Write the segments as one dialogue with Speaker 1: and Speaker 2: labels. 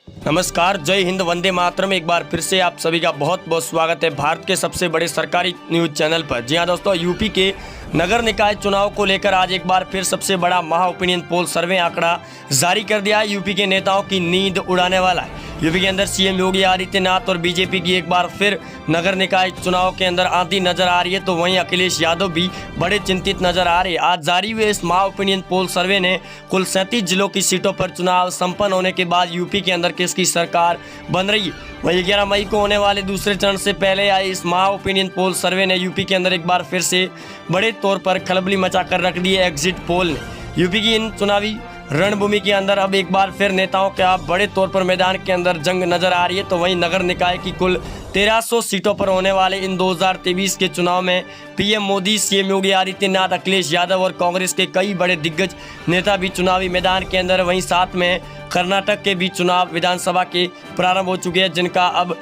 Speaker 1: नमस्कार, जय हिंद, वंदे मातरम। एक बार फिर से आप सभी का बहुत बहुत स्वागत है भारत के सबसे बड़े सरकारी न्यूज चैनल पर। जी हाँ दोस्तों, यूपी के नगर निकाय चुनाव को लेकर आज एक बार फिर सबसे बड़ा महा ओपिनियन पोल सर्वे आंकड़ा जारी कर दिया है। यूपी के नेताओं की नींद उड़ाने वाला है। यूपी के अंदर सीएम योगी आदित्यनाथ और बीजेपी की एक बार फिर नगर निकाय चुनाव के अंदर आती नजर आ रही है, तो वहीं अखिलेश यादव भी बड़े चिंतित नजर आ रहे हैं। आज जारी हुए इस महा ओपिनियन पोल सर्वे ने कुल 37 जिलों की सीटों पर चुनाव संपन्न होने के बाद यूपी के अंदर किसकी सरकार बन रही है। वहीं 11 मई को होने वाले दूसरे चरण से पहले आए इस महा ओपिनियन पोल सर्वे ने यूपी के अंदर एक बार फिर से बड़े तौर पर खलबली मचा कर रख दी है। एग्जिट पोल ने यूपी की इन चुनावी रणभूमि के अंदर अब एक बार फिर नेताओं का बड़े तौर पर मैदान के अंदर जंग नजर आ रही है। तो वहीं नगर निकाय की कुल 1300 सीटों पर होने वाले इन 2023 के चुनाव में पीएम मोदी, सीएम योगी आदित्यनाथ, अखिलेश यादव और कांग्रेस के कई बड़े दिग्गज नेता भी चुनावी मैदान के अंदर। वहीं साथ में कर्नाटक के भी चुनाव विधानसभा के प्रारंभ हो चुके हैं, जिनका अब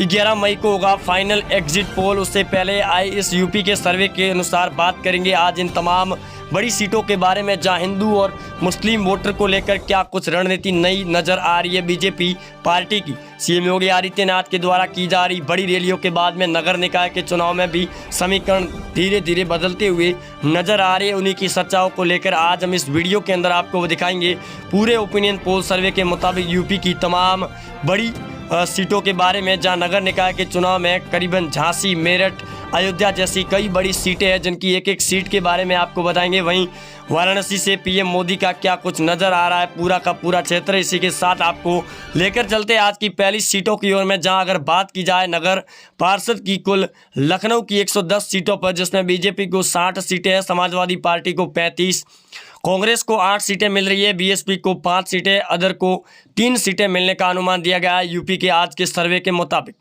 Speaker 1: 11 मई को होगा फाइनल एग्जिट पोल। उससे पहले आए इस यूपी के सर्वे के अनुसार बात करेंगे आज इन तमाम बड़ी सीटों के बारे में, जहां हिंदू और मुस्लिम वोटर को लेकर क्या कुछ रणनीति नई नजर आ रही है बीजेपी पार्टी की। सीएम योगी आदित्यनाथ के द्वारा की जा रही बड़ी रैलियों के बाद में नगर निकाय के चुनाव में भी समीकरण धीरे धीरे बदलते हुए नजर आ रहे हैं। उन्हीं की चर्चाओं को लेकर आज हम इस वीडियो के अंदर आपको दिखाएंगे पूरे ओपिनियन पोल सर्वे के मुताबिक यूपी की तमाम बड़ी सीटों के बारे में, जहां नगर निकाय के चुनाव में करीबन झांसी, मेरठ, अयोध्या जैसी कई बड़ी सीटें हैं, जिनकी एक एक सीट के बारे में आपको बताएंगे। वहीं वाराणसी से पीएम मोदी का क्या कुछ नजर आ रहा है, पूरा का पूरा क्षेत्र। इसी के साथ आपको लेकर चलते हैं आज की पहली सीटों की ओर में, जहां अगर बात की जाए नगर पार्षद की, कुल लखनऊ की 110 सीटों पर, जिसमें बीजेपी को 60 सीटें हैं, समाजवादी पार्टी को 35, कांग्रेस को 8 सीटें मिल रही है, बीएसपी को 5 सीटें, अदर को 3 सीटें मिलने का अनुमान दिया गया है यूपी के आज के सर्वे के मुताबिक।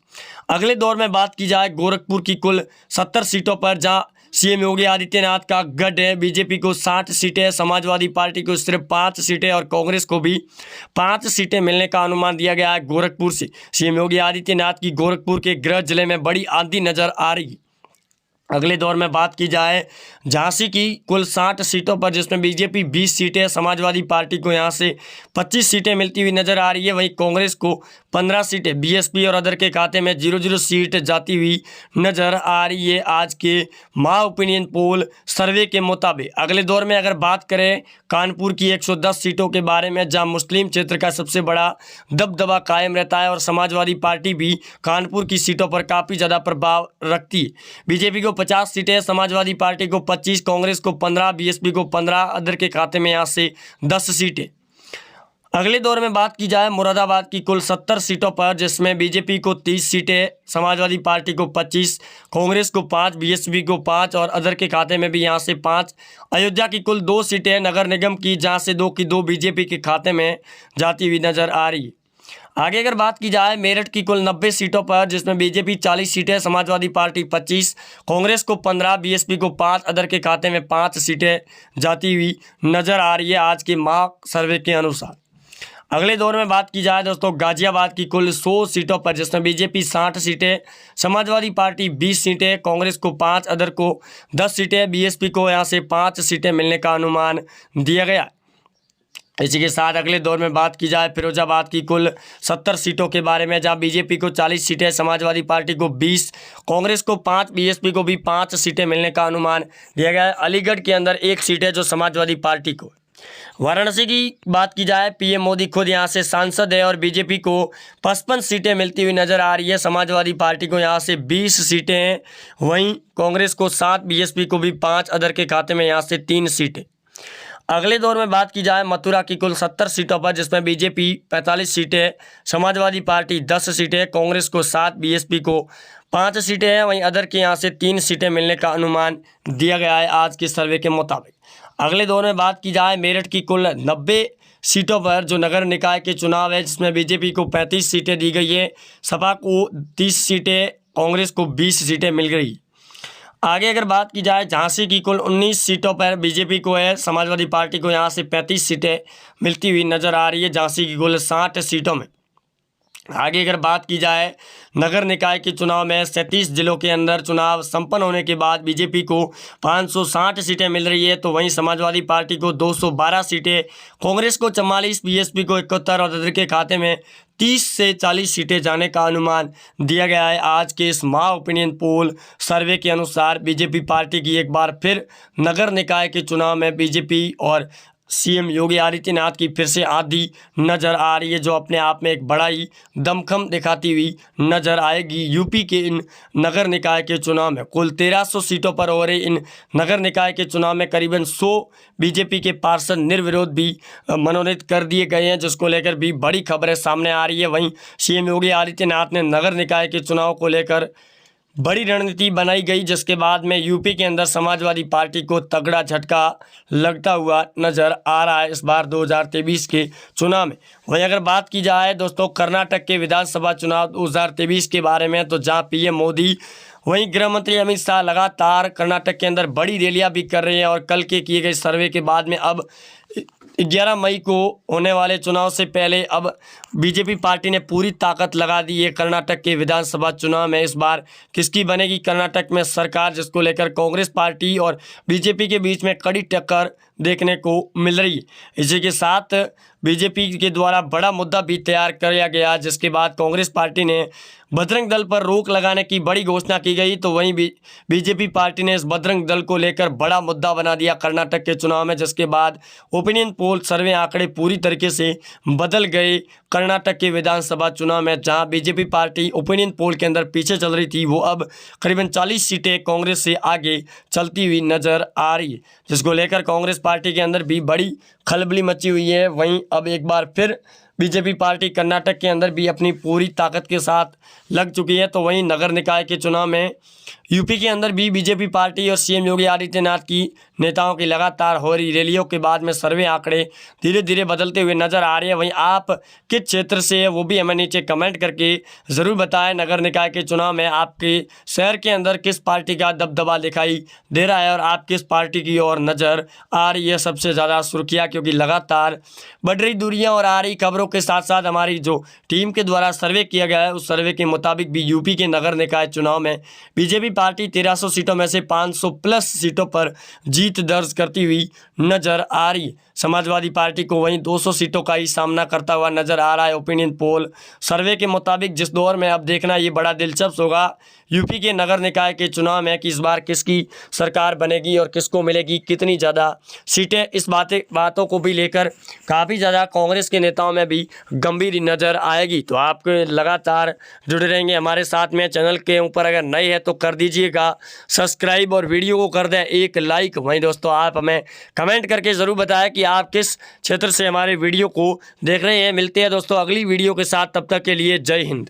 Speaker 1: अगले दौर में बात की जाए गोरखपुर की कुल 70 सीटों पर, जहां सीएम योगी आदित्यनाथ का गढ़ है, बीजेपी को 60 सीटें, समाजवादी पार्टी को सिर्फ 5 सीटें और कांग्रेस को भी 5 सीटें मिलने का अनुमान दिया गया है गोरखपुर से। सीएम योगी आदित्यनाथ की गोरखपुर के गृह जिले में बड़ी आंधी नजर आ रही है। अगले दौर में बात की जाए झांसी की कुल 60 सीटों पर, जिसमें बीजेपी 20 सीटें, समाजवादी पार्टी को यहां से 25 सीटें मिलती हुई नजर आ रही है। वहीं कांग्रेस को 15 सीटें, बीएसपी और अदर के खाते में 0-0 सीट जाती हुई नजर आ रही है आज के महा ओपिनियन पोल सर्वे के मुताबिक। अगले दौर में अगर बात करें कानपुर की 110 सीटों के बारे में, जहां मुस्लिम क्षेत्र का सबसे बड़ा दबदबा कायम रहता है और समाजवादी पार्टी भी कानपुर की सीटों पर काफ़ी ज़्यादा प्रभाव रखती है। बीजेपी को 50 सीटें, समाजवादी पार्टी को 25, कांग्रेस को 15, बीएसपी को 15, अदर के खाते में यहाँ से 10 सीटें। अगले दौर में बात की जाए मुरादाबाद की कुल 70 सीटों पर, जिसमें बीजेपी को 30 सीटें, समाजवादी पार्टी को 25, कांग्रेस को 5, बीएसपी को 5 और अदर के खाते में भी यहाँ से 5। अयोध्या की कुल 2 सीटें नगर निगम की, जहाँ से 2 की 2 बीजेपी के खाते में जाती हुई नजर आ रही है। आगे अगर बात की जाए मेरठ की कुल 90 सीटों पर, जिसमें बीजेपी 40 सीटें, समाजवादी पार्टी 25, कांग्रेस को 15, बीएसपी को 5, अदर के खाते में 5 सीटें जाती हुई नजर आ रही है आज के महा सर्वे के अनुसार। अगले दौर में बात की जाए दोस्तों गाजियाबाद की कुल 100 सीटों पर, जिसमें बीजेपी 60 सीटें, समाजवादी पार्टी 20 सीटें, कांग्रेस को 5, अदर को 10 सीटें, बीएसपी को यहाँ से 5 सीटें मिलने का अनुमान दिया गया। इसी के साथ अगले दौर में बात की जाए फिरोजाबाद की कुल 70 सीटों के बारे में, जहां बीजेपी को 40 सीटें, समाजवादी पार्टी को 20, कांग्रेस को 5, बीएसपी को भी 5 सीटें मिलने का अनुमान दिया गया है। अलीगढ़ के अंदर 1 सीट है जो समाजवादी पार्टी को। वाराणसी की बात की जाए, पीएम मोदी खुद यहां से सांसद है और बीजेपी को 55 सीटें मिलती हुई नजर आ रही है, समाजवादी पार्टी को यहां से 20 सीटें हैं, वहीं कांग्रेस को 7, बीएसपी को भी 5, अदर के खाते में यहां से 3 सीटें। अगले दौर में बात की जाए मथुरा की कुल 70 सीटों पर, जिसमें बीजेपी 45 सीटें, समाजवादी पार्टी 10 सीटें, कांग्रेस को 7, बीएसपी को 5 सीटें हैं, वहीं अदर के यहाँ से 3 सीटें मिलने का अनुमान दिया गया है आज के सर्वे के मुताबिक। अगले दौर में बात की जाए मेरठ की कुल 90 सीटों पर, जो नगर निकाय के चुनाव है, जिसमें बीजेपी को 35 सीटें दी गई है, सपा को 30 सीटें, कांग्रेस को 20 सीटें मिल गई। आगे अगर बात की जाए झांसी की कुल 19 सीटों पर बीजेपी को है, समाजवादी पार्टी को यहाँ से 35 सीटें मिलती हुई नजर आ रही है झांसी की कुल 60 सीटों में। आगे अगर बात की जाए नगर निकाय के चुनाव में 37 जिलों के अंदर चुनाव संपन्न होने के बाद बीजेपी को 560 सीटें मिल रही है, तो वहीं समाजवादी पार्टी को 212 सीटें, कांग्रेस को 44, बीएसपी को 71 और अदर के खाते में 30 से 40 सीटें जाने का अनुमान दिया गया है। आज के इस महा ओपिनियन पोल सर्वे के अनुसार बीजेपी पार्टी की एक बार फिर नगर निकाय के चुनाव में बीजेपी और सीएम योगी आदित्यनाथ की फिर से आंधी नजर आ रही है, जो अपने आप में एक बड़ा ही दमखम दिखाती हुई नजर आएगी। यूपी के इन नगर निकाय के चुनाव में कुल 1300 सीटों पर हो रहे इन नगर निकाय के चुनाव में करीबन 100 बीजेपी के पार्षद निर्विरोध भी मनोनीत कर दिए गए हैं, जिसको लेकर भी बड़ी खबरें सामने आ रही है। वहीं सीएम योगी आदित्यनाथ ने नगर निकाय के चुनाव को लेकर बड़ी रणनीति बनाई गई, जिसके बाद में यूपी के अंदर समाजवादी पार्टी को तगड़ा झटका लगता हुआ नजर आ रहा है इस बार 2023 के चुनाव में। वहीं अगर बात की जाए दोस्तों कर्नाटक के विधानसभा चुनाव 2023 के बारे में, तो जहां पीएम मोदी वहीं गृह मंत्री अमित शाह लगातार कर्नाटक के अंदर बड़ी रैलियां भी कर रहे हैं और कल के किए गए सर्वे के बाद में अब 11 मई को होने वाले चुनाव से पहले अब बीजेपी पार्टी ने पूरी ताकत लगा दी है कर्नाटक के विधानसभा चुनाव में। इस बार किसकी बनेगी कर्नाटक में सरकार, जिसको लेकर कांग्रेस पार्टी और बीजेपी के बीच में कड़ी टक्कर देखने को मिल रही है। इसी के साथ बीजेपी के द्वारा बड़ा मुद्दा भी तैयार किया गया, जिसके बाद कांग्रेस पार्टी ने बजरंग दल पर रोक लगाने की बड़ी घोषणा की गई, तो वहीं बीजेपी पार्टी ने इस बजरंग दल को लेकर बड़ा मुद्दा बना दिया कर्नाटक के चुनाव में, जिसके बाद ओपिनियन पोल सर्वे आंकड़े पूरी तरीके से बदल गए कर्नाटक के विधानसभा चुनाव में। जहां बीजेपी पार्टी ओपिनियन पोल के अंदर पीछे चल रही थी, वो अब करीबन 40 सीटें कांग्रेस से आगे चलती हुई नजर आ रही है, जिसको लेकर कांग्रेस पार्टी के अंदर भी बड़ी खलबली मची हुई है। वहीं अब एक बार फिर बीजेपी पार्टी कर्नाटक के अंदर भी अपनी पूरी ताकत के साथ लग चुकी है। तो वहीं नगर निकाय के चुनाव में यूपी के अंदर भी बीजेपी पार्टी और सीएम योगी आदित्यनाथ की नेताओं की लगातार हो रही रैलियों के बाद में सर्वे आंकड़े धीरे धीरे बदलते हुए नजर आ रहे हैं। वहीं आप किस क्षेत्र से है वो भी हमें नीचे कमेंट करके ज़रूर बताएं। नगर निकाय के चुनाव में आपके शहर के अंदर किस पार्टी का दबदबा दिखाई दे रहा है और आप किस पार्टी की ओर नज़र आ रही है सबसे ज़्यादा सुर्खियाँ, क्योंकि लगातार बढ़ रही दूरियाँ और आ रही खबरों के साथ साथ हमारी जो टीम के द्वारा सर्वे किया गया है उस सर्वे के मुताबिक भी यूपी के नगर निकाय चुनाव में बीजेपी पार्टी 1300 सीटों में से 500 प्लस सीटों पर जीत दर्ज करती हुई नजर आ रही है। समाजवादी पार्टी को वहीं 200 सीटों का ही सामना करता हुआ नजर आ रहा है ओपिनियन पोल सर्वे के मुताबिक। जिस दौर में अब देखना ये बड़ा दिलचस्प होगा यूपी के नगर निकाय के चुनाव में कि इस बार किसकी सरकार बनेगी और किसको मिलेगी कितनी ज़्यादा सीटें। इस बातों को भी लेकर काफ़ी ज़्यादा कांग्रेस के नेताओं में भी गंभीर नज़र आएगी। तो आप लगातार जुड़े रहेंगे हमारे साथ में। चैनल के ऊपर अगर नए हैं तो कर दीजिएगा सब्सक्राइब और वीडियो को कर दें एक लाइक। वहीं दोस्तों आप हमें कमेंट करके ज़रूर बताएं कि आप किस क्षेत्र से हमारे वीडियो को देख रहे हैं। मिलते हैं दोस्तों अगली वीडियो के साथ, तब तक के लिए जय हिंद।